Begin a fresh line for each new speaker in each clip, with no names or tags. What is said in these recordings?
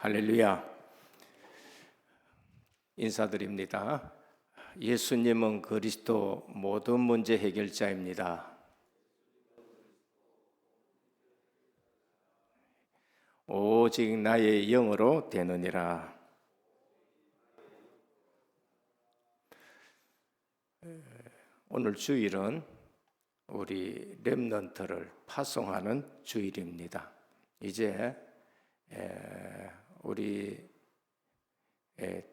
할렐루야. 인사드립니다. 예수님은 그리스도 모든 문제 해결자입니다. 오직 나의 영으로 되느니라. 오늘 주일은 우리 렘넌트를 파송하는 주일입니다. 이제 우리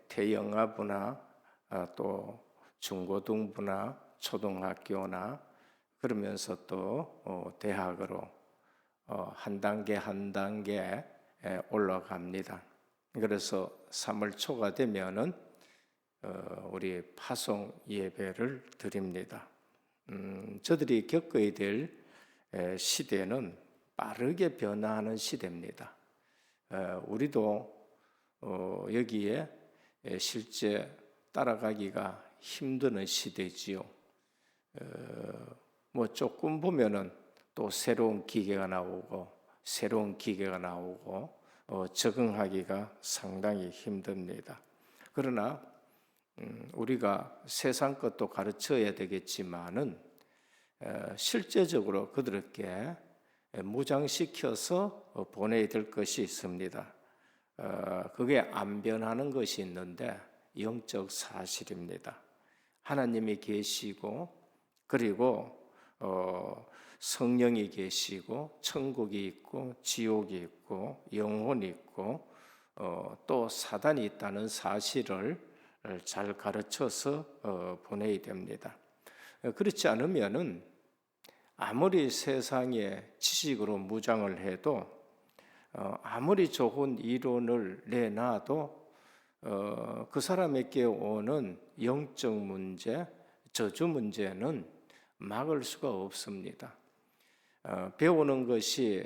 태영아부나 또 중고등부나 초등학교나 그러면서 또 대학으로 한 단계 한 단계 올라갑니다. 그래서 3월 초가 되면은 우리 파송 예배를 드립니다. 저들이 겪어야 될 시대는 빠르게 변화하는 시대입니다. 우리도 여기에 실제 따라가기가 힘든 시대지요. 뭐 조금 보면은 또 새로운 기계가 나오고 적응하기가 상당히 힘듭니다. 그러나 우리가 세상 것도 가르쳐야 되겠지만은 실제적으로 그들에게 무장시켜서 보내야 될 것이 있습니다. 그게 안 변하는 것이 있는데 영적 사실입니다. 하나님이 계시고 그리고 성령이 계시고 천국이 있고 지옥이 있고 영혼이 있고 또 사단이 있다는 사실을 잘 가르쳐서 보내야 됩니다. 그렇지 않으면은 아무리 세상에 지식으로 무장을 해도 아무리 좋은 이론을 내놔도 그 사람에게 오는 영적 문제, 저주 문제는 막을 수가 없습니다. 배우는 것이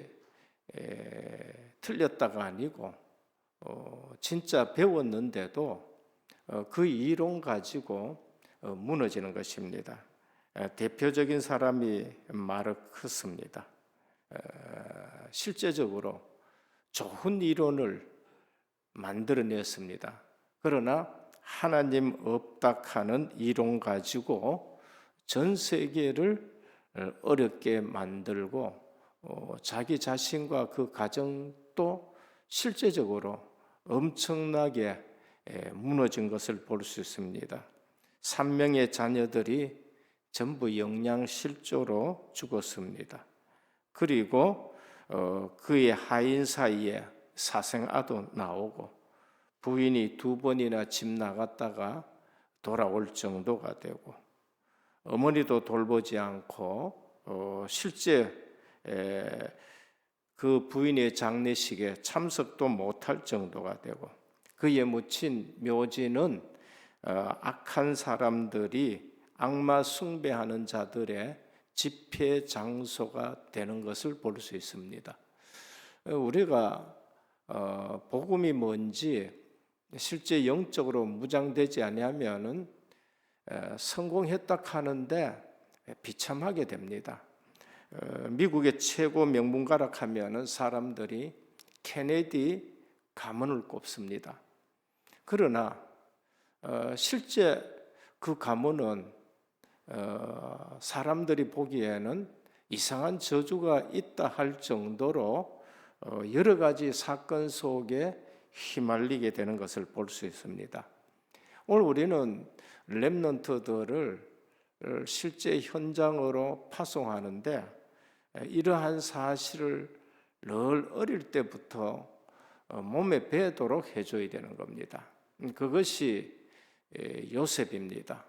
틀렸다가 아니고 진짜 배웠는데도 그 이론 가지고 무너지는 것입니다. 대표적인 사람이 마르크스입니다. 실제적으로 좋은 이론을 만들어냈습니다. 그러나 하나님 없다 하는 이론 가지고 전 세계를 어렵게 만들고 자기 자신과 그 가정도 실제적으로 엄청나게 무너진 것을 볼 수 있습니다. 3명의 자녀들이 전부 영양실조로 죽었습니다. 그리고 그의 하인 사이에 사생아도 나오고 부인이 2번이나 집 나갔다가 돌아올 정도가 되고 어머니도 돌보지 않고 실제 그 부인의 장례식에 참석도 못할 정도가 되고 그의 묻힌 묘지는 악한 사람들이 악마 숭배하는 자들의 집회 장소가 되는 것을 볼 수 있습니다. 우리가 복음이 뭔지 실제 영적으로 무장되지 아니하면은 성공했다 하는데 비참하게 됩니다. 미국의 최고 명문가라 하면은 사람들이 케네디 가문을 꼽습니다. 그러나 실제 그 가문은 사람들이 보기에는 이상한 저주가 있다 할 정도로 여러 가지 사건 속에 휘말리게 되는 것을 볼 수 있습니다. 오늘 우리는 렘넌트들을 실제 현장으로 파송하는데 이러한 사실을 늘 어릴 때부터 몸에 배도록 해줘야 되는 겁니다. 그것이 요셉입니다.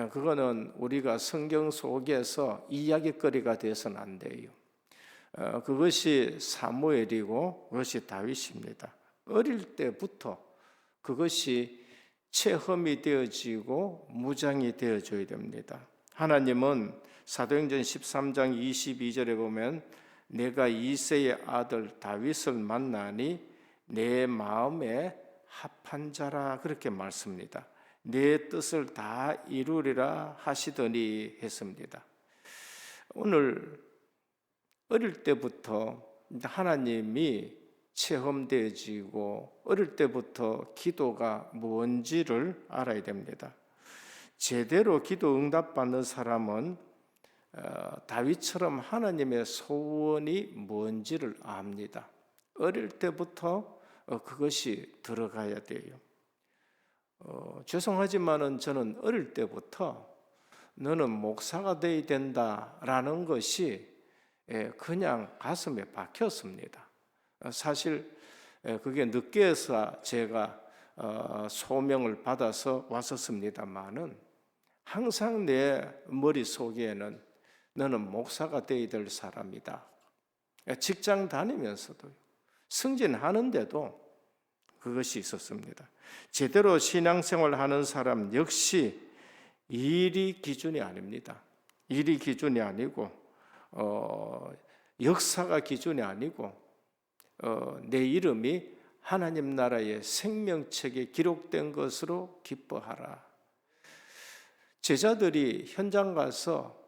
그거는 우리가 성경 속에서 이야기거리가 되어서는 안 돼요. 그것이 사무엘이고 그것이 다윗입니다. 어릴 때부터 그것이 체험이 되어지고 무장이 되어져야 됩니다. 하나님은 사도행전 13장 22절에 보면 내가 이새의 아들 다윗을 만나니 내 마음에 합한 자라 그렇게 말씀합니다. 내 뜻을 다 이루리라 하시더니 했습니다. 오늘 어릴 때부터 하나님이 체험되어지고 어릴 때부터 기도가 뭔지를 알아야 됩니다. 제대로 기도 응답받는 사람은 다윗처럼 하나님의 소원이 뭔지를 압니다. 어릴 때부터 그것이 들어가야 돼요. 죄송하지만은 저는 어릴 때부터 너는 목사가 되어야 된다라는 것이 그냥 가슴에 박혔습니다. 사실 그게 늦게서 제가 소명을 받아서 왔었습니다만은 항상 내 머릿속에는 너는 목사가 되어야 될 사람이다. 직장 다니면서도 승진하는데도 그것이 있었습니다. 제대로 신앙생활 하는 사람 역시 일이 기준이 아닙니다. 일이 기준이 아니고 역사가 기준이 아니고 내 이름이 하나님 나라의 생명책에 기록된 것으로 기뻐하라. 제자들이 현장 가서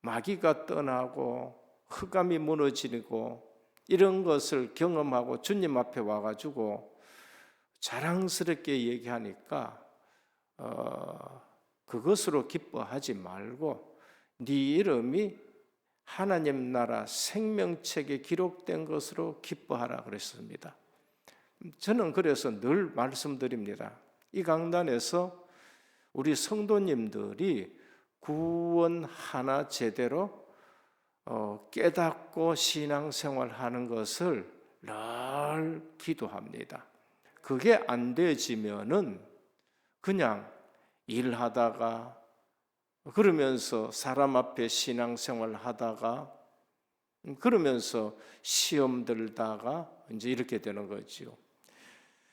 마귀가 떠나고 흑암이 무너지고 이런 것을 경험하고 주님 앞에 와가지고 자랑스럽게 얘기하니까 그것으로 기뻐하지 말고 네 이름이 하나님 나라 생명책에 기록된 것으로 기뻐하라 그랬습니다. 저는 그래서 늘 말씀드립니다. 이 강단에서 우리 성도님들이 구원 하나 제대로 깨닫고 신앙생활하는 것을 늘 기도합니다. 그게 안 되어지면은 그냥 일하다가 그러면서 사람 앞에 신앙생활 하다가 그러면서 시험 들다가 이제 이렇게 되는 거죠.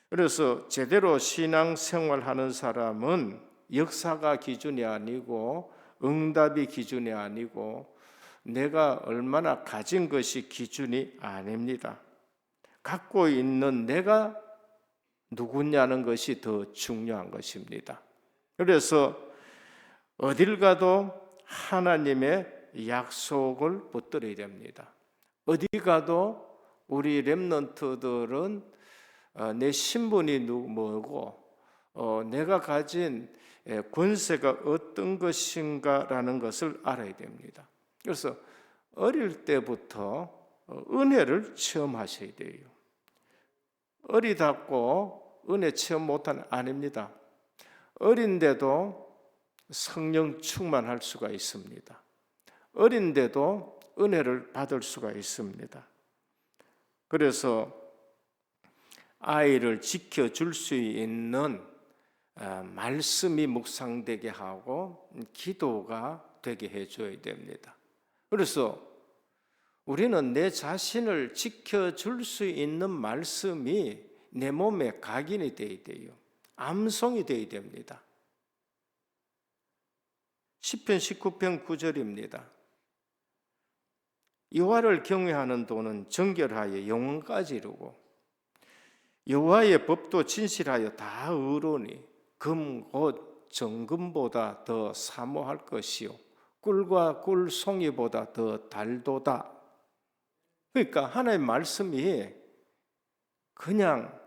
그래서 제대로 신앙생활 하는 사람은 역사가 기준이 아니고 응답이 기준이 아니고 내가 얼마나 가진 것이 기준이 아닙니다. 갖고 있는 내가 누구냐는 것이 더 중요한 것입니다. 그래서 어딜 가도 하나님의 약속을 붙들어야 됩니다. 어디 가도 우리 렘넌트들은 내 신분이 뭐고 내가 가진 권세가 어떤 것인가라는 것을 알아야 됩니다. 그래서 어릴 때부터 은혜를 체험하셔야 돼요. 어리다고 은혜 체험 못하는 아닙니다. 어린데도 성령 충만할 수가 있습니다. 어린데도 은혜를 받을 수가 있습니다. 그래서 아이를 지켜줄 수 있는 말씀이 묵상되게 하고 기도가 되게 해줘야 됩니다. 그래서 우리는 내 자신을 지켜줄 수 있는 말씀이 내 몸에 각인이 되어야 돼요. 암송이 되어야 됩니다. 시편 19편 9절입니다. 여호와를 경외하는 도는 정결하여 영원까지 이루고 여호와의 법도 진실하여 다 의로니 금 곧 정금보다 더 사모할 것이요 꿀과 꿀송이보다 더 달도다. 그러니까 하나님의 말씀이 그냥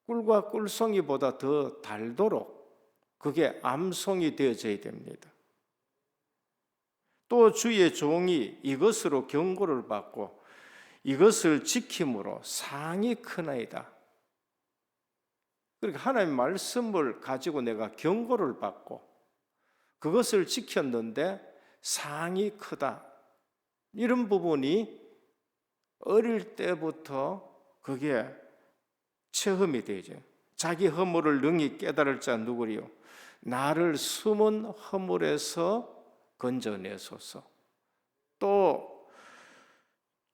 꿀과 꿀송이보다 더 달도록 그게 암송이 되어져야 됩니다. 또 주의 종이 이것으로 경고를 받고 이것을 지킴으로 상이 크나이다. 그러니까 하나님의 말씀을 가지고 내가 경고를 받고 그것을 지켰는데 상이 크다. 이런 부분이 어릴 때부터 그게 체험이 되죠. 자기 허물을 능히 깨달을 자 누구리요? 나를 숨은 허물에서 건져내소서. 또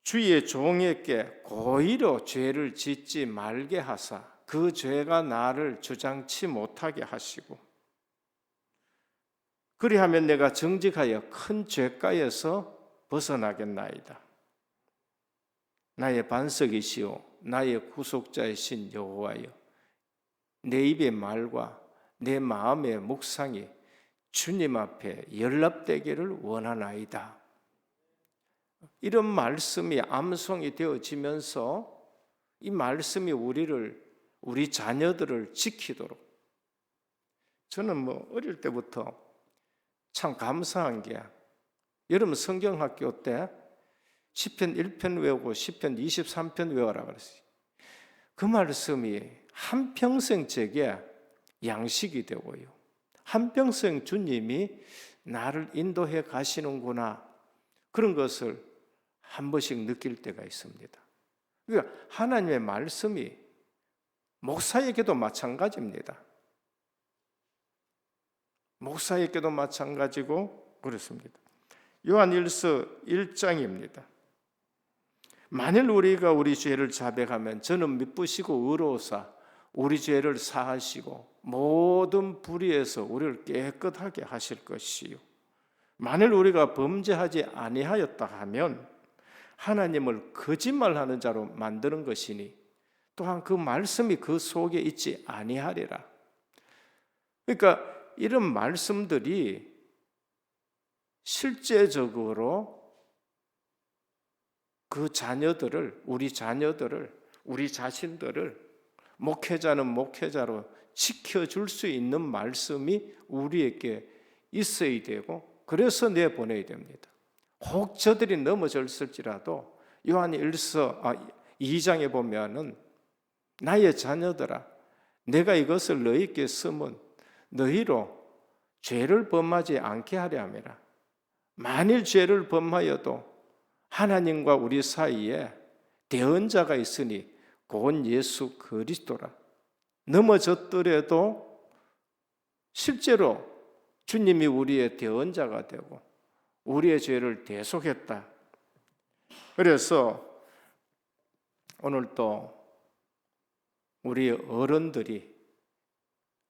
주의 종에게 고의로 죄를 짓지 말게 하사 그 죄가 나를 주장치 못하게 하시고 그리하면 내가 정직하여 큰 죄가에서 벗어나겠나이다. 나의 반석이시오 나의 구속자이신 여호와여 내 입의 말과 내 마음의 묵상이 주님 앞에 연락되기를 원하나이다. 이런 말씀이 암송이 되어지면서 이 말씀이 우리 자녀들을 지키도록. 저는 어릴 때부터 참 감사한 게, 여러분 성경학교 때 시편 1편 외우고 시편 23편 외워라 그랬어요. 그 말씀이 한평생 제게 양식이 되고요, 한평생 주님이 나를 인도해 가시는구나, 그런 것을 한 번씩 느낄 때가 있습니다. 그러니까 하나님의 말씀이 목사에게도 마찬가지입니다. 목사에게도 마찬가지고 그렇습니다. 요한일서 1장입니다. 만일 우리가 우리 죄를 자백하면 저는 미쁘시고 의로우사 우리 죄를 사하시고 모든 불의에서 우리를 깨끗하게 하실 것이요, 만일 우리가 범죄하지 아니하였다 하면 하나님을 거짓말하는 자로 만드는 것이니 또한 그 말씀이 그 속에 있지 아니하리라. 그러니까 이런 말씀들이 실제적으로 그 자녀들을, 우리 자신들을 목회자는 목회자로 지켜줄 수 있는 말씀이 우리에게 있어야 되고, 그래서 내보내야 됩니다. 혹 저들이 넘어졌을지라도 요한 2장에 보면은 나의 자녀들아, 내가 이것을 너희에게 쓰면 너희로 죄를 범하지 않게 하려 함이라. 만일 죄를 범하여도 하나님과 우리 사이에 대언자가 있으니 곧 예수 그리스도라. 넘어졌더라도 실제로 주님이 우리의 대언자가 되고 우리의 죄를 대속했다. 그래서 오늘 또 우리 어른들이,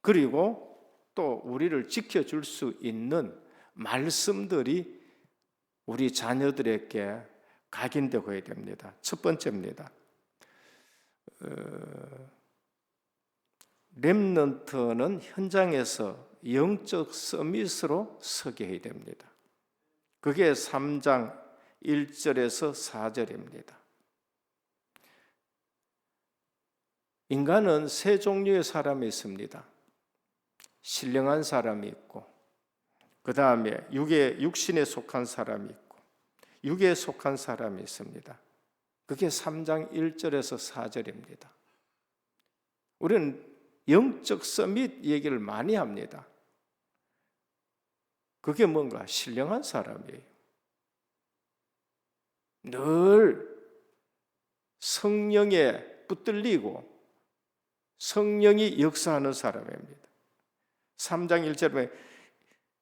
그리고 또 우리를 지켜줄 수 있는 말씀들이 우리 자녀들에게 각인되고 해야 됩니다. 첫 번째입니다. 렘넌트는 현장에서 영적 서밋으로 서게 해야 됩니다. 그게 3장 1절에서 4절입니다. 인간은 세 종류의 사람이 있습니다. 신령한 사람이 있고, 그 다음에 육신에 속한 사람이 있고, 육에 속한 사람이 있습니다. 그게 3장 1절에서 4절입니다. 우리는 영적 서밋 얘기를 많이 합니다. 그게 뭔가? 신령한 사람이에요. 늘 성령에 붙들리고 성령이 역사하는 사람입니다. 3장 1절에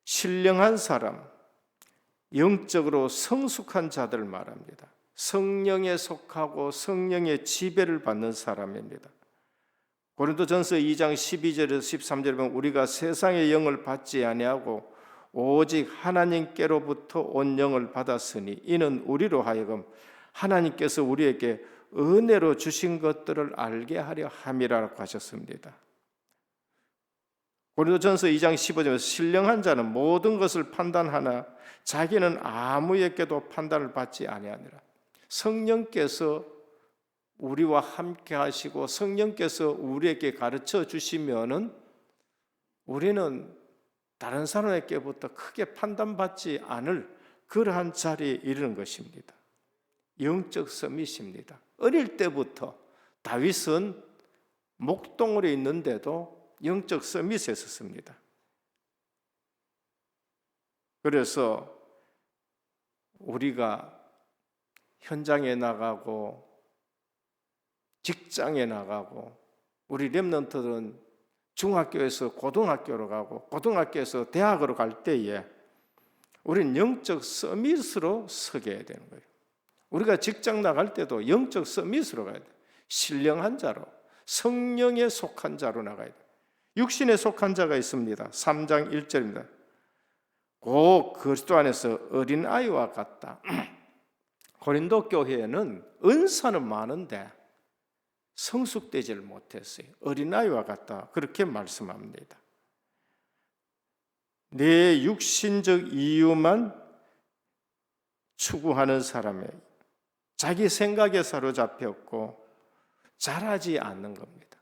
신령한 사람, 영적으로 성숙한 자들을 말합니다. 성령에 속하고 성령의 지배를 받는 사람입니다. 고린도전서 2장 12절에서 13절에 보면 우리가 세상의 영을 받지 아니하고 오직 하나님께로부터 온 영을 받았으니 이는 우리로 하여금 하나님께서 우리에게 은혜로 주신 것들을 알게 하려 함이라고 하셨습니다. 고린도전서 2장 15절에서 신령한 자는 모든 것을 판단하나 자기는 아무에게도 판단을 받지 아니하니라. 성령께서 우리와 함께 하시고 성령께서 우리에게 가르쳐 주시면은 우리는 다른 사람에게부터 크게 판단받지 않을 그러한 자리에 이르는 것입니다. 영적 서밋입니다. 어릴 때부터 다윗은 목동으로 있는데도 영적 서밋에 있었습니다. 그래서 우리가 현장에 나가고 직장에 나가고 우리 렘넌트들은 중학교에서 고등학교로 가고 고등학교에서 대학으로 갈 때에 우리는 영적 서밋으로 서게 해야 되는 거예요. 우리가 직장 나갈 때도 영적 서밋으로 가야 돼요. 신령한 자로, 성령에 속한 자로 나가야 돼요. 육신에 속한 자가 있습니다. 3장 1절입니다. 곧 그리스도 안에서 어린아이와 같다. 고린도 교회에는 은사는 많은데 성숙되지를 못했어요. 어린아이와 같다. 그렇게 말씀합니다. 내 육신적 이유만 추구하는 사람의 자기 생각에 사로잡혔고 자라지 않는 겁니다.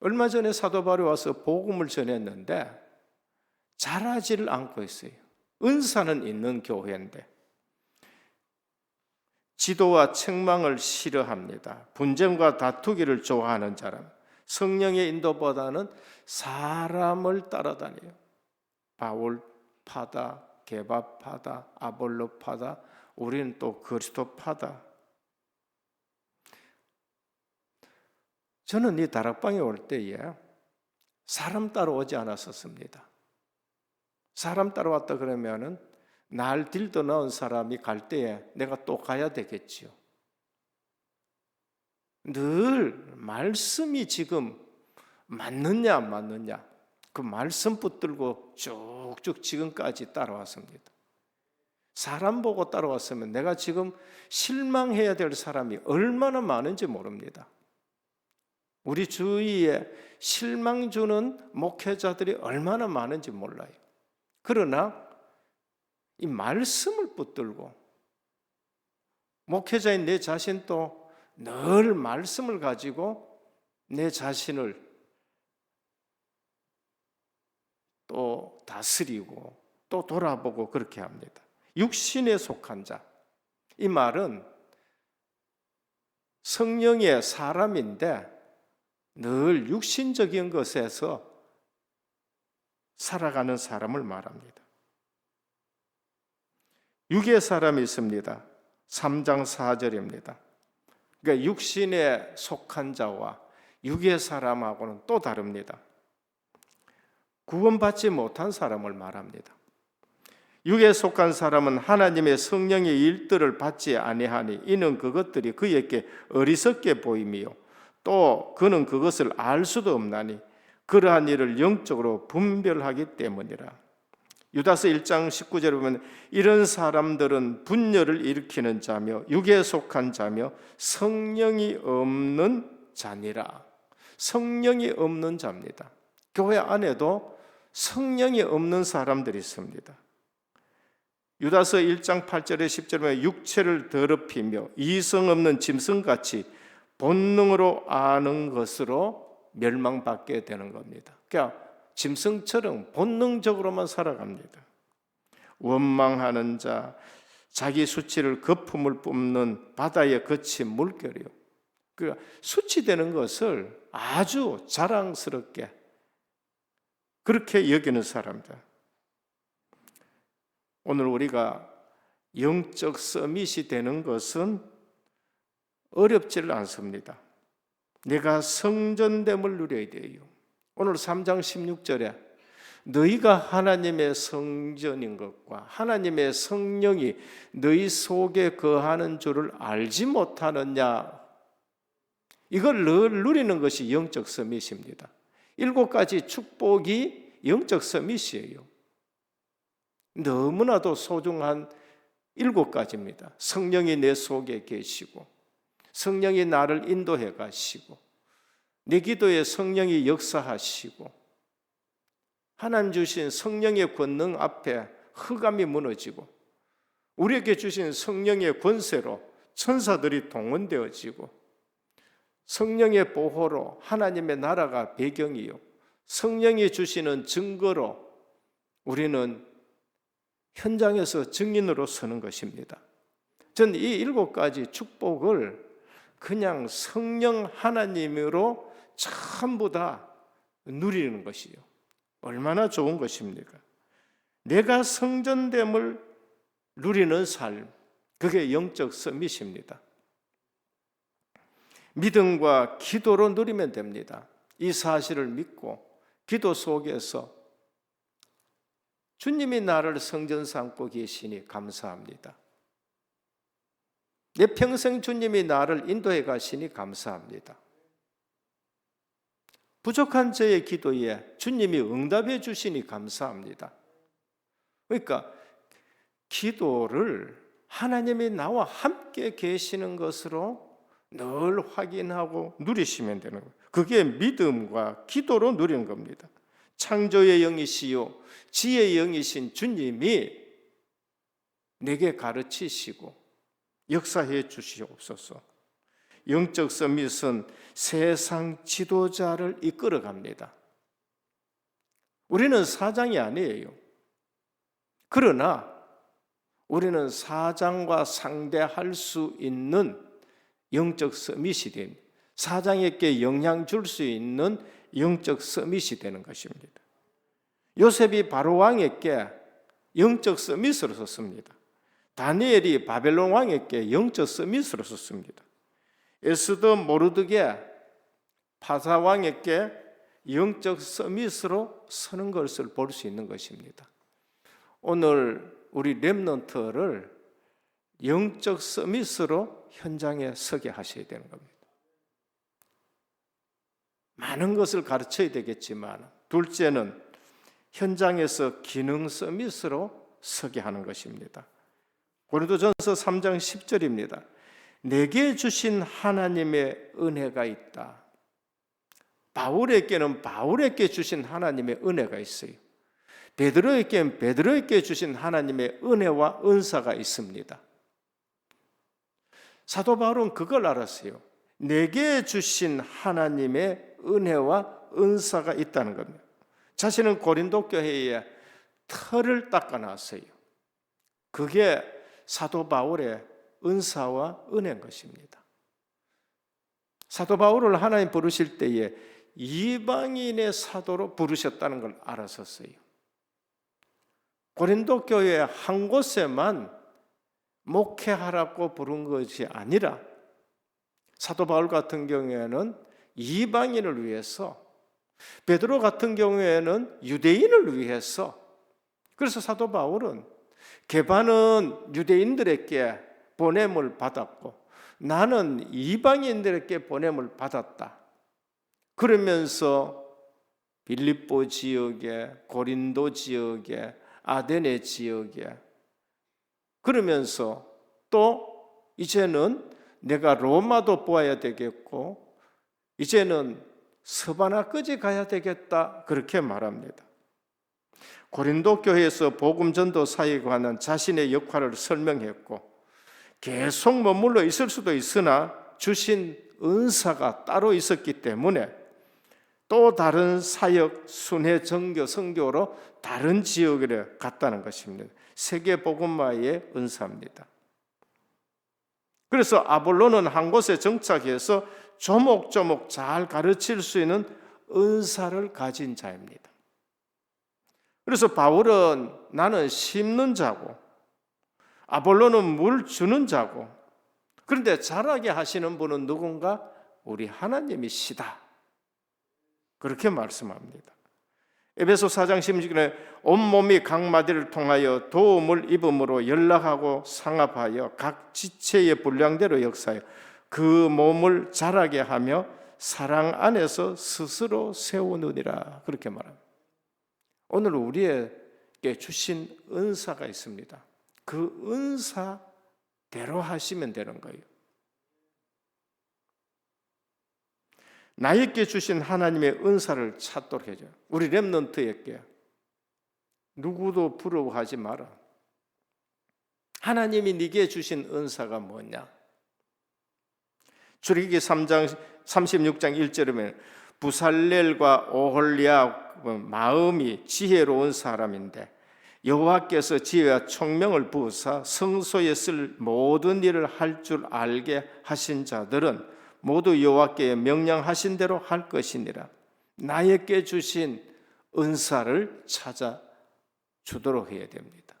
얼마 전에 사도 바울이 와서 복음을 전했는데 자라지를 않고 있어요. 은사는 있는 교회인데 지도와 책망을 싫어합니다. 분쟁과 다투기를 좋아하는 사람, 성령의 인도보다는 사람을 따라다녀요. 바울파다, 게바파다, 아볼로파다, 우리는 또 그리스도파다. 저는 이 다락방에 올 때에 사람 따라오지 않았었습니다. 사람 따라왔다 그러면은 날 딜더 넣은 사람이 갈 때에 내가 또 가야 되겠지요. 늘 말씀이 지금 맞느냐 안 맞느냐 그 말씀 붙들고 쭉쭉 지금까지 따라왔습니다. 사람 보고 따라왔으면 내가 지금 실망해야 될 사람이 얼마나 많은지 모릅니다. 우리 주위에 실망 주는 목회자들이 얼마나 많은지 몰라요. 그러나 이 말씀을 붙들고 목회자인 내 자신도 늘 말씀을 가지고 내 자신을 또 다스리고 또 돌아보고 그렇게 합니다. 육신에 속한 자, 이 말은 성령의 사람인데 늘 육신적인 것에서 살아가는 사람을 말합니다. 육의 사람이 있습니다. 3장 4절입니다. 그러니까 육신에 속한 자와 육의 사람하고는 또 다릅니다. 구원받지 못한 사람을 말합니다. 육에 속한 사람은 하나님의 성령의 일들을 받지 아니하니 이는 그것들이 그에게 어리석게 보임이요 또 그는 그것을 알 수도 없나니 그러한 일을 영적으로 분별하기 때문이라. 유다서 1장 19절에 보면 이런 사람들은 분열을 일으키는 자며 육에 속한 자며 성령이 없는 자니라. 성령이 없는 자입니다. 교회 안에도 성령이 없는 사람들이 있습니다. 유다서 1장 8절에 10절에 보면 육체를 더럽히며 이성 없는 짐승같이 본능으로 아는 것으로 멸망받게 되는 겁니다. 그러니까 짐승처럼 본능적으로만 살아갑니다. 원망하는 자, 자기 수치를 거품을 뿜는 바다에 거친 물결이요. 그러니까 수치되는 것을 아주 자랑스럽게 그렇게 여기는 사람들. 오늘 우리가 영적 서밋이 되는 것은 어렵지를 않습니다. 내가 성전됨을 누려야 돼요. 오늘 3장 16절에 너희가 하나님의 성전인 것과 하나님의 성령이 너희 속에 거하는 줄을 알지 못하느냐. 이걸 늘 누리는 것이 영적 서밋입니다. 7가지 축복이 영적 서밋이에요. 너무나도 소중한 7가지입니다. 성령이 내 속에 계시고 성령이 나를 인도해 가시고 내 기도에 성령이 역사하시고 하나님 주신 성령의 권능 앞에 흑암이 무너지고 우리에게 주신 성령의 권세로 천사들이 동원되어지고 성령의 보호로 하나님의 나라가 배경이요 성령이 주시는 증거로 우리는 현장에서 증인으로 서는 것입니다. 저는 이 7가지 축복을 그냥 성령 하나님으로 전부 다 누리는 것이요. 얼마나 좋은 것입니까? 내가 성전됨을 누리는 삶, 그게 영적 서밋입니다. 믿음과 기도로 누리면 됩니다. 이 사실을 믿고 기도 속에서 주님이 나를 성전 삼고 계시니 감사합니다. 내 평생 주님이 나를 인도해 가시니 감사합니다. 부족한 저의 기도에 주님이 응답해 주시니 감사합니다. 그러니까 기도를 하나님이 나와 함께 계시는 것으로 늘 확인하고 누리시면 되는 거예요. 그게 믿음과 기도로 누리는 겁니다. 창조의 영이시요 지혜의 영이신 주님이 내게 가르치시고 역사해 주시옵소서. 영적 서밋은 세상 지도자를 이끌어갑니다. 우리는 사장이 아니에요. 그러나 우리는 사장과 상대할 수 있는 영적 서밋이 됩니다. 사장에게 영향 줄 수 있는 영적 서밋이 되는 것입니다. 요셉이 바로 왕에게 영적 서밋으로 섰습니다. 다니엘이 바벨론 왕에게 영적 서밋으로 섰습니다. 에스더 모르드게 파사 왕에게 영적 서밋으로 서는 것을 볼 수 있는 것입니다. 오늘 우리 렘넌트를 영적 서밋으로 현장에 서게 하셔야 되는 겁니다. 많은 것을 가르쳐야 되겠지만 둘째는 현장에서 기능 서밋으로 서게 하는 것입니다. 고린도전서 3장 10절입니다. 내게 주신 하나님의 은혜가 있다. 바울에게는 바울에게 주신 하나님의 은혜가 있어요. 베드로에게는 베드로에게 주신 하나님의 은혜와 은사가 있습니다. 사도 바울은 그걸 알았어요. 내게 주신 하나님의 은혜와 은사가 있다는 겁니다. 자신은 고린도 교회에 틀을 닦아놨어요. 그게 사도 바울의 은사와 은혜인 것입니다. 사도 바울을 하나님 부르실 때에 이방인의 사도로 부르셨다는 걸 알았었어요. 고린도 교회 한 곳에만 목회하라고 부른 것이 아니라 사도 바울 같은 경우에는 이방인을 위해서, 베드로 같은 경우에는 유대인을 위해서, 그래서 사도 바울은 게바는 유대인들에게 보냄을 받았고 나는 이방인들에게 보냄을 받았다. 그러면서 빌립보 지역에, 고린도 지역에, 아데네 지역에, 그러면서 또 이제는 내가 로마도 보아야 되겠고 이제는 서바나까지 가야 되겠다, 그렇게 말합니다. 고린도 교회에서 복음 전도 사역에 관한 자신의 역할을 설명했고 계속 머물러 있을 수도 있으나 주신 은사가 따로 있었기 때문에 또 다른 사역, 순회 정교, 선교로 다른 지역에 갔다는 것입니다. 세계 복음화의 은사입니다. 그래서 아볼로는 한 곳에 정착해서 조목조목 잘 가르칠 수 있는 은사를 가진 자입니다. 그래서 바울은 나는 심는 자고 아볼로는 물 주는 자고, 그런데 자라게 하시는 분은 누군가? 우리 하나님이시다, 그렇게 말씀합니다. 에베소 4장 16절에 온몸이 각 마디를 통하여 도움을 입음으로 연락하고 상합하여 각 지체의 분량대로 역사하여 그 몸을 자라게 하며 사랑 안에서 스스로 세우느니라, 그렇게 말합니다. 오늘 우리에게 주신 은사가 있습니다. 그 은사대로 하시면 되는 거예요. 나에게 주신 하나님의 은사를 찾도록 해줘요. 우리 렘넌트에게 누구도 부러워하지 마라. 하나님이 네게 주신 은사가 뭐냐? 출애굽기 3장 36장 1절에 부살렐과 오홀리아 마음이 지혜로운 사람인데 여호와께서 지혜와 총명을 부으사 성소에 쓸 모든 일을 할 줄 알게 하신 자들은 모두 여호와께 명령하신 대로 할 것이니라. 나에게 주신 은사를 찾아 주도록 해야 됩니다.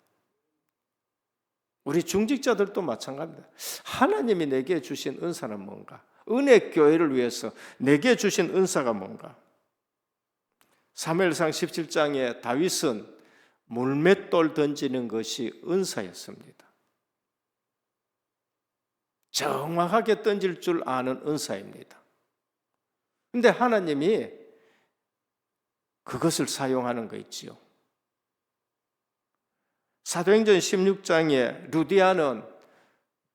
우리 중직자들도 마찬가지입니다. 하나님이 내게 주신 은사는 뭔가? 은혜 교회를 위해서 내게 주신 은사가 뭔가? 사무엘상 17장에 다윗은 물맷돌 던지는 것이 은사였습니다. 정확하게 던질 줄 아는 은사입니다. 그런데 하나님이 그것을 사용하는 거 있지요. 사도행전 16장에 루디아는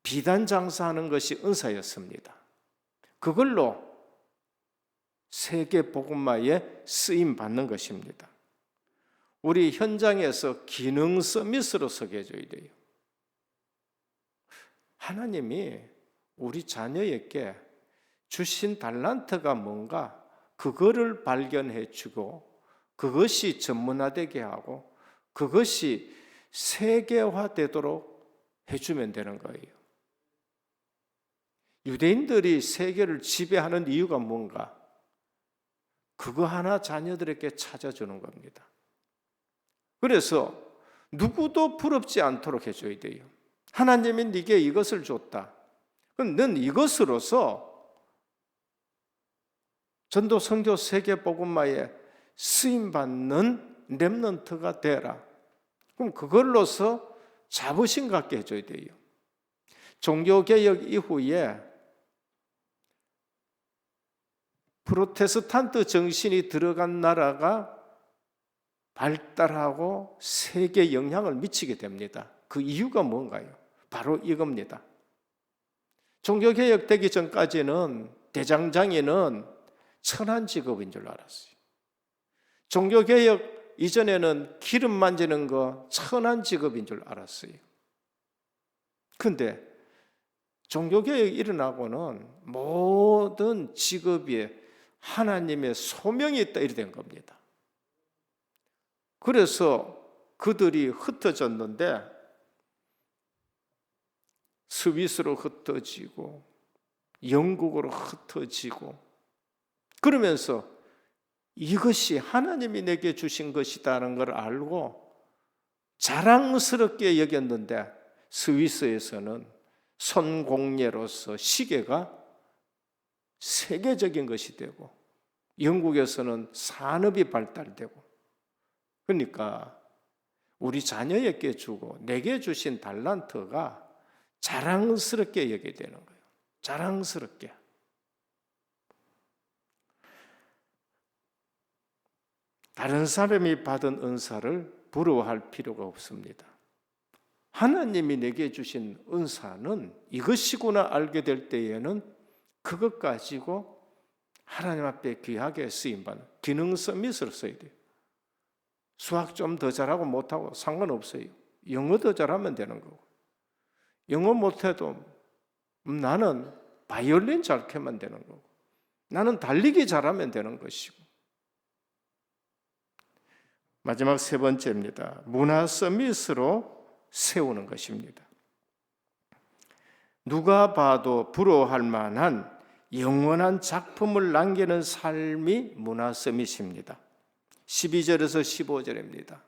비단 장사하는 것이 은사였습니다. 그걸로 세계 복음화에 쓰임 받는 것입니다. 우리 현장에서 기능 서밋으로 서게 해줘야 돼요. 하나님이 우리 자녀에게 주신 달란트가 뭔가 그거를 발견해 주고 그것이 전문화되게 하고 그것이 세계화되도록 해주면 되는 거예요. 유대인들이 세계를 지배하는 이유가 뭔가? 그거 하나 자녀들에게 찾아주는 겁니다. 그래서 누구도 부럽지 않도록 해줘야 돼요. 하나님이 네게 이것을 줬다. 그럼 넌 이것으로서 전도 선교 세계 복음화에 쓰임받는 렘넌트가 되라. 그럼 그걸로서 자부심 갖게 해줘야 돼요. 종교개혁 이후에 프로테스탄트 정신이 들어간 나라가 발달하고 세계에 영향을 미치게 됩니다. 그 이유가 뭔가요? 바로 이겁니다. 종교개혁 되기 전까지는 대장장이는 천한 직업인 줄 알았어요. 종교개혁 이전에는 기름 만지는 거 천한 직업인 줄 알았어요. 근데 종교개혁이 일어나고는 모든 직업에 하나님의 소명이 있다 이렇게 된 겁니다. 그래서 그들이 흩어졌는데 스위스로 흩어지고 영국으로 흩어지고 그러면서 이것이 하나님이 내게 주신 것이다는 걸 알고 자랑스럽게 여겼는데 스위스에서는 손공예로서 시계가 세계적인 것이 되고 영국에서는 산업이 발달되고 그러니까 우리 자녀에게 주고 내게 주신 달란트가 자랑스럽게 여기게 되는 거예요. 자랑스럽게. 다른 사람이 받은 은사를 부러워할 필요가 없습니다. 하나님이 내게 주신 은사는 이것이구나 알게 될 때에는 그것 가지고 하나님 앞에 귀하게 쓰임받는 기능 서밋으로 써야 돼요. 수학 좀 더 잘하고 못하고 상관없어요. 영어 더 잘하면 되는 거고 영어 못해도 나는 바이올린 잘 켜면 되는 거고 나는 달리기 잘하면 되는 것이고 마지막 세 번째입니다. 문화 서밋으로 세우는 것입니다. 누가 봐도 부러워할 만한 영원한 작품을 남기는 삶이 문화 서밋입니다. 12절에서 15절입니다.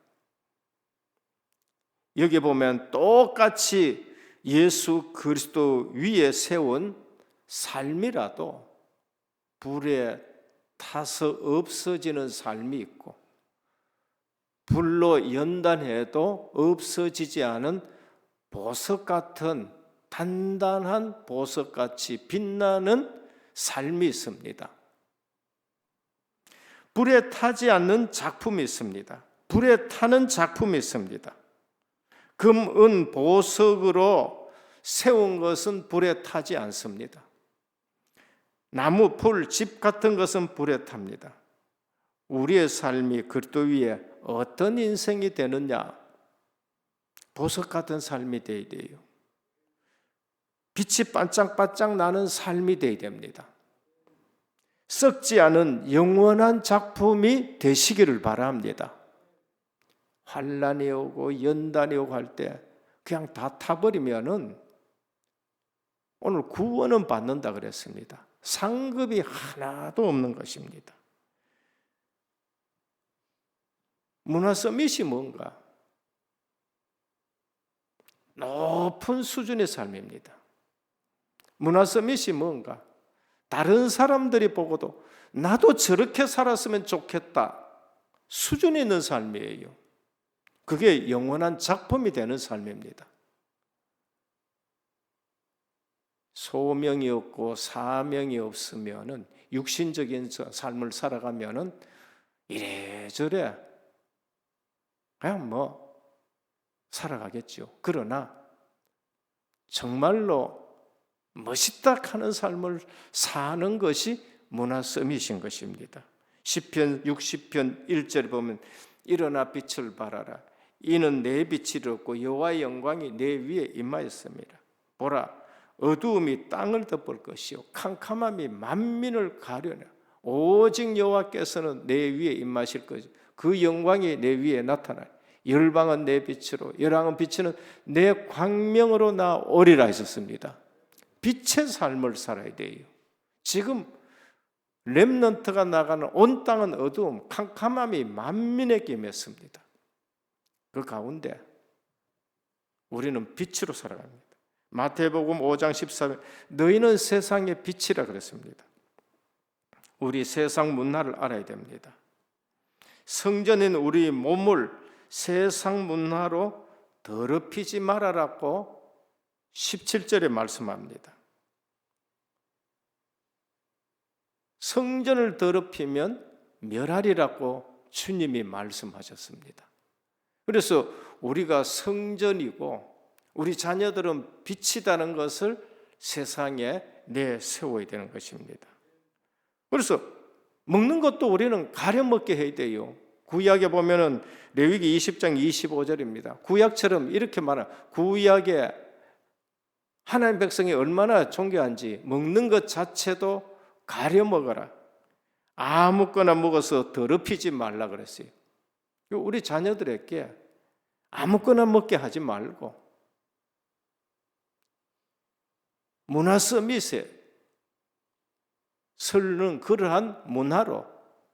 여기 보면 똑같이 예수 그리스도 위에 세운 삶이라도 불에 타서 없어지는 삶이 있고 불로 연단해도 없어지지 않은 보석 같은 단단한 보석같이 빛나는 삶이 있습니다. 불에 타지 않는 작품이 있습니다. 불에 타는 작품이 있습니다. 금, 은, 보석으로 세운 것은 불에 타지 않습니다. 나무, 풀, 집 같은 것은 불에 탑니다. 우리의 삶이 그리스도 위에 어떤 인생이 되느냐? 보석 같은 삶이 되어야 돼요. 빛이 반짝반짝 나는 삶이 되어야 됩니다. 썩지 않은 영원한 작품이 되시기를 바랍니다. 환난이 오고 연단이 오고 할 때 그냥 다 타버리면은 오늘 구원은 받는다 그랬습니다. 상급이 하나도 없는 것입니다. 문화 서밋이 뭔가? 높은 수준의 삶입니다. 문화 서밋이 뭔가? 다른 사람들이 보고도 나도 저렇게 살았으면 좋겠다 수준이 있는 삶이에요. 그게 영원한 작품이 되는 삶입니다. 소명이 없고 사명이 없으면은 육신적인 삶을 살아가면은 이래저래 그냥 살아가겠죠. 그러나 정말로 멋있다 하는 삶을 사는 것이 문화 서밋인 것입니다. 시편 60편 1절에 보면 일어나 빛을 발하라. 이는 내 빛이 이르렀고 여호와의 영광이 내 위에 임하였습니다. 보라, 어두움이 땅을 덮을 것이요 캄캄함이 만민을 가려내 오직 여호와께서는 내 위에 임하실 것이요 그 영광이 내 위에 나타나리 열방은 내 빛으로 열왕은 비치는 내 광명으로 나오리라 했었습니다. 빛의 삶을 살아야 돼요. 지금 렘넌트가 나가는 온 땅은 어두움, 캄캄함이 만민에게 임했습니다. 그 가운데 우리는 빛으로 살아갑니다. 마태복음 5장 14절 너희는 세상의 빛이라 그랬습니다. 우리 세상 문화를 알아야 됩니다. 성전인 우리 몸을 세상 문화로 더럽히지 말아라고 17절에 말씀합니다. 성전을 더럽히면 멸하리라고 주님이 말씀하셨습니다. 그래서 우리가 성전이고 우리 자녀들은 빛이라는 것을 세상에 내세워야 되는 것입니다. 그래서 먹는 것도 우리는 가려 먹게 해야 돼요. 구약에 보면은 레위기 20장 25절입니다. 구약처럼 이렇게 말해요. 구약에 하나님 백성이 얼마나 존귀한지 먹는 것 자체도 가려 먹어라. 아무거나 먹어서 더럽히지 말라 그랬어요. 우리 자녀들에게 아무거나 먹게 하지 말고 문화 서밋에 설는 그러한 문화로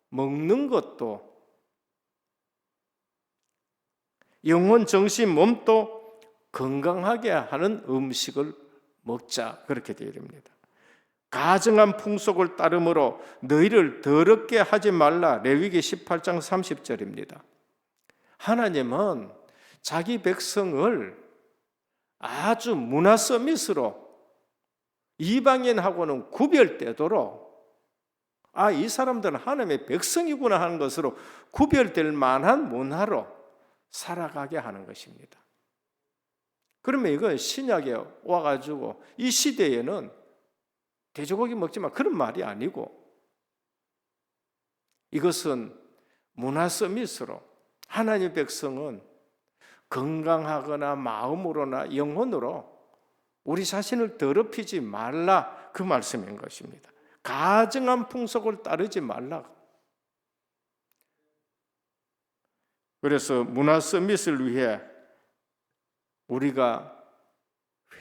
먹는 것도 영혼, 정신, 몸도 건강하게 하는 음식을 먹자 그렇게 되어야 됩니다. 가증한 풍속을 따름으로 너희를 더럽게 하지 말라 레위기 18장 30절입니다. 하나님은 자기 백성을 아주 문화 서밋으로 이방인하고는 구별되도록 이 사람들은 하나님의 백성이구나 하는 것으로 구별될 만한 문화로 살아가게 하는 것입니다. 그러면 이건 신약에 와가지고 이 시대에는 돼지고기 먹지 마 그런 말이 아니고 이것은 문화 서밋으로 하나님의 백성은 건강하거나 마음으로나 영혼으로 우리 자신을 더럽히지 말라 그 말씀인 것입니다. 가증한 풍속을 따르지 말라. 그래서 문화 서밋을 위해 우리가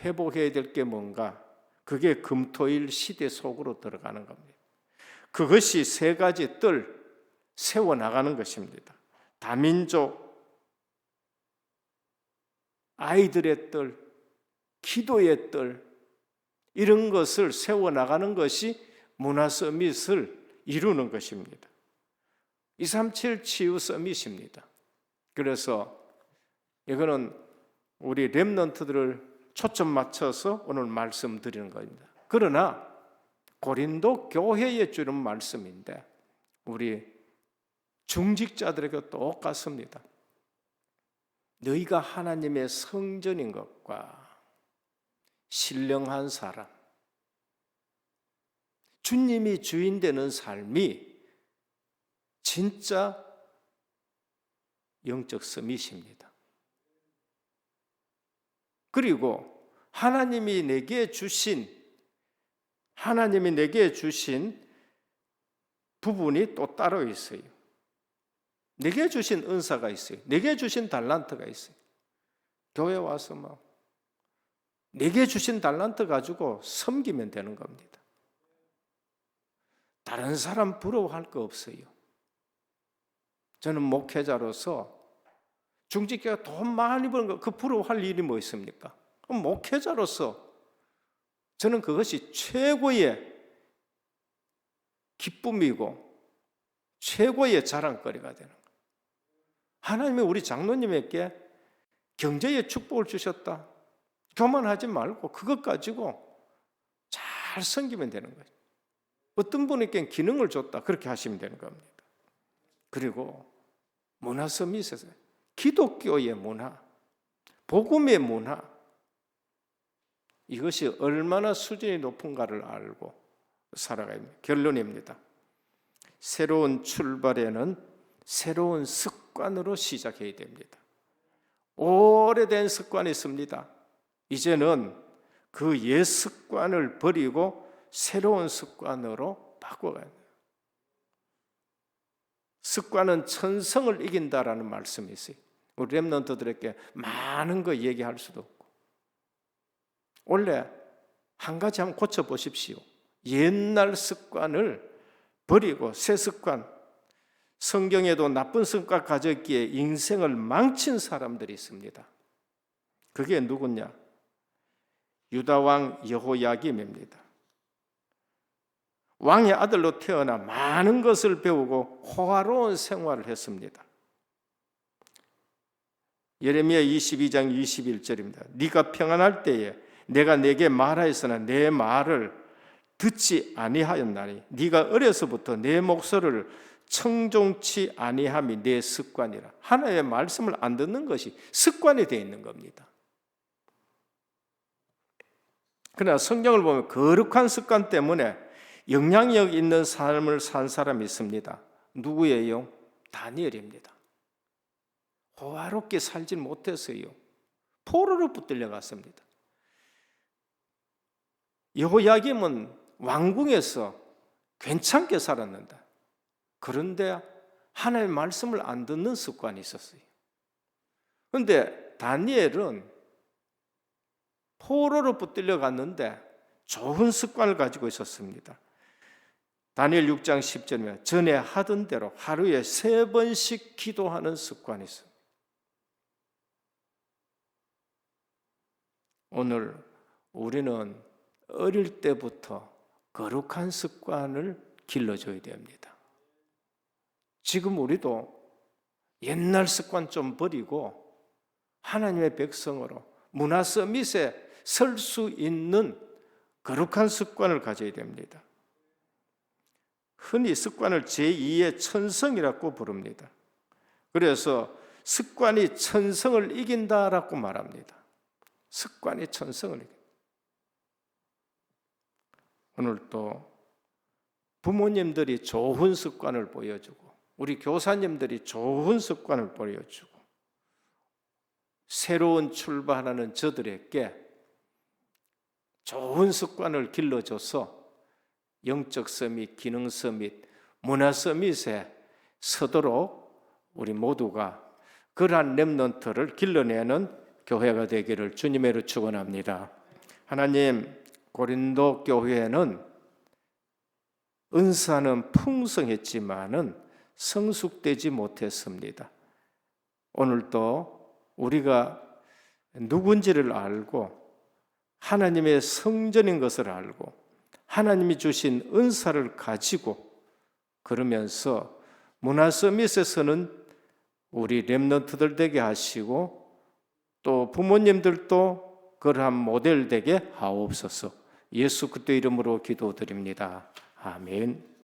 회복해야 될 게 뭔가? 그게 금토일 시대 속으로 들어가는 겁니다. 그것이 세 가지 뜰 세워나가는 것입니다. 다민족, 아이들의 뜰, 기도의 뜰 이런 것을 세워나가는 것이 문화 서밋을 이루는 것입니다. 237 치유 서밋입니다. 그래서 이거는 우리 렘넌트들을 초점 맞춰서 오늘 말씀드리는 겁니다. 그러나 고린도 교회에 주는 말씀인데 우리 중직자들에게 똑같습니다. 너희가 하나님의 성전인 것과 신령한 사람, 주님이 주인 되는 삶이 진짜 영적 서밋입니다. 그리고 하나님이 내게 주신 부분이 또 따로 있어요. 내게 주신 은사가 있어요. 내게 주신 달란트가 있어요. 교회 와서 내게 주신 달란트 가지고 섬기면 되는 겁니다. 다른 사람 부러워할 거 없어요. 저는 목회자로서 중직교회가 돈 많이 버는 거 그 부러워할 일이 뭐 있습니까? 목회자로서 저는 그것이 최고의 기쁨이고 최고의 자랑거리가 되는 거예요. 하나님이 우리 장로님에게 경제의 축복을 주셨다. 교만하지 말고 그것 가지고 잘 섬기면 되는 거예요. 어떤 분에게 기능을 줬다. 그렇게 하시면 되는 겁니다. 그리고 문화 서밋에서 기독교의 문화, 복음의 문화 이것이 얼마나 수준이 높은가를 알고 살아가야 합니다. 결론입니다. 새로운 출발에는 새로운 습관으로 시작해야 됩니다. 오래된 습관이 있습니다. 이제는 그 옛 습관을 버리고 새로운 습관으로 바꿔가야 돼요. 습관은 천성을 이긴다라는 말씀이 있어요. 우리 렘넌트들에게 많은 거 얘기할 수도 없고, 원래 한 가지 한번 고쳐보십시오. 옛날 습관을 버리고 새 습관, 성경에도 나쁜 습관 가졌기에 인생을 망친 사람들이 있습니다. 그게 누구냐? 유다왕 여호야김입니다. 왕의 아들로 태어나 많은 것을 배우고 호화로운 생활을 했습니다. 예레미야 22장 21절입니다. 네가 평안할 때에 내가 네게 말하였으나 내 말을 듣지 아니하였나니 네가 어려서부터 내 목소리를 청종치 아니함이 내 습관이라. 하나님의 말씀을 안 듣는 것이 습관이 되어 있는 겁니다. 그러나 성경을 보면 거룩한 습관 때문에 영향력 있는 삶을 산 사람이 있습니다. 누구예요? 다니엘입니다. 호화롭게 살지 못했어요. 포로로 붙들려 갔습니다. 여호야김은 왕궁에서 괜찮게 살았는데, 그런데 하나님의 말씀을 안 듣는 습관이 있었어요. 그런데 다니엘은 포로로 붙들려 갔는데 좋은 습관을 가지고 있었습니다. 다니엘 6장 10절이면 전에 하던 대로 하루에 3번씩 기도하는 습관이 있습니다. 오늘 우리는 어릴 때부터 거룩한 습관을 길러줘야 됩니다. 지금 우리도 옛날 습관 좀 버리고 하나님의 백성으로 문화 서밋에 설 수 있는 거룩한 습관을 가져야 됩니다. 흔히 습관을 제2의 천성이라고 부릅니다. 그래서 습관이 천성을 이긴다라고 말합니다. 습관이 천성을 이긴다. 오늘 또 부모님들이 좋은 습관을 보여주고 우리 교사님들이 좋은 습관을 보여주고 새로운 출발하는 저들에게 좋은 습관을 길러줘서 영적 서밋, 기능 서밋, 문화 서밋에 서도록 우리 모두가 그러한 렘넌트를 길러내는 교회가 되기를 주님의 이름으로 축원합니다. 하나님, 고린도 교회는 은사는 풍성했지만은 성숙되지 못했습니다. 오늘도 우리가 누군지를 알고 하나님의 성전인 것을 알고 하나님이 주신 은사를 가지고 그러면서 문화 서밋에서는 우리 렘넌트들 되게 하시고 또 부모님들도 그러한 모델 되게 하옵소서. 예수 그리스도 이름으로 기도드립니다. 아멘.